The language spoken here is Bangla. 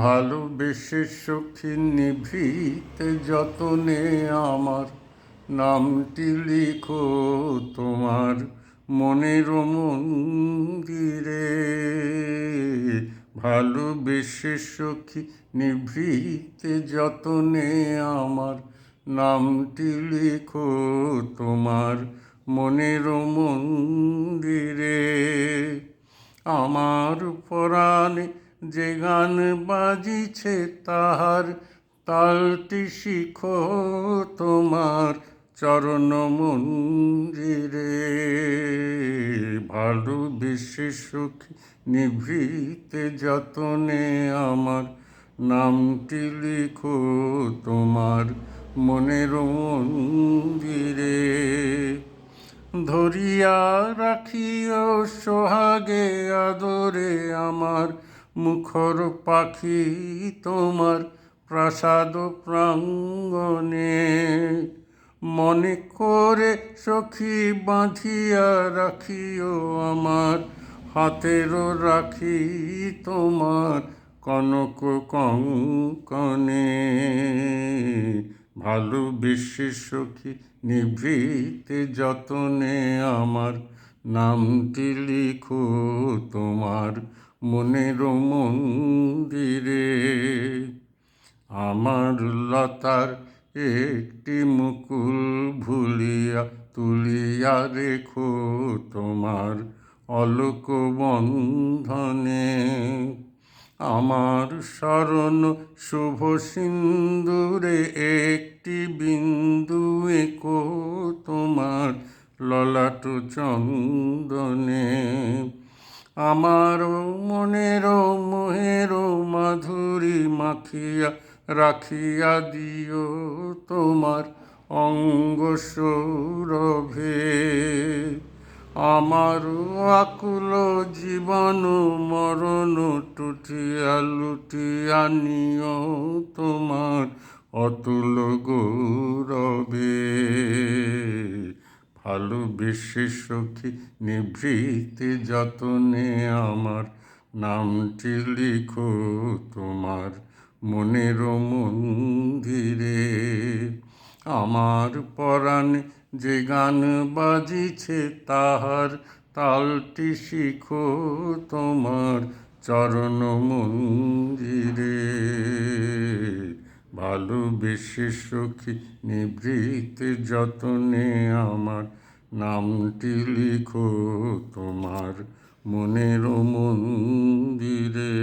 ভালোবেসে সখী নিভৃতে যতনে আমার নামটি লিখো তোমার মনের মন্দিরে। ভালোবেসে সখী নিভৃতে যতনে আমার নামটি লিখো তোমার মনের মন্দিরে। আমার পরাণে যে গান বাজিছে তাহার তালটি শিখো তোমার চরণ মন্দিরে। ভালোবেসে সখী নিভৃতে যতনে আমার নামটি লিখো তোমার মনের মন্দিরে। ধরিয়া রাখিও সোহাগে আদরে আমার মুখর পাখি তোমার প্রাসাদ প্রাঙ্গণে। মনে করে সখী বাঁধিয়া রাখিও আমার হাতের রাখি তোমার কনক কঙ্কণে। ভালোবেসে সখী নিভৃতে যতনে আমার নামটি লিখো তোমার মনের মন্দিরে। আমার লতার একটি মুকুল ভুলিয়া তুলিয়া রেখো তোমার অলোক বন্ধনে। আমার শরণ শুভ সিন্দুরে একটি বিন্দু এঁকো তোমার ললাট চন্দনে। আমার মনের মোহের মাধুরী মাখিয়া রাখিয়া দিও তোমার অঙ্গ সৌরভে। আমার আকুল জীবন মরণ টুটিয়া লুটিয়া নিও তোমার অতুল গৌরবে। ভালোবেসে সখী নিভৃতে যতনে আমার নামটি লিখো তোমার মনের মন্দিরে। আমার পরাণে যে গান বাজিছে তাহার তালটি শিখো তোমার চরণ মন্দিরে। ভালোবেসে সখী নিভৃতে যতনে আমার নামটি লিখো তোমার মনের মন্দিরে।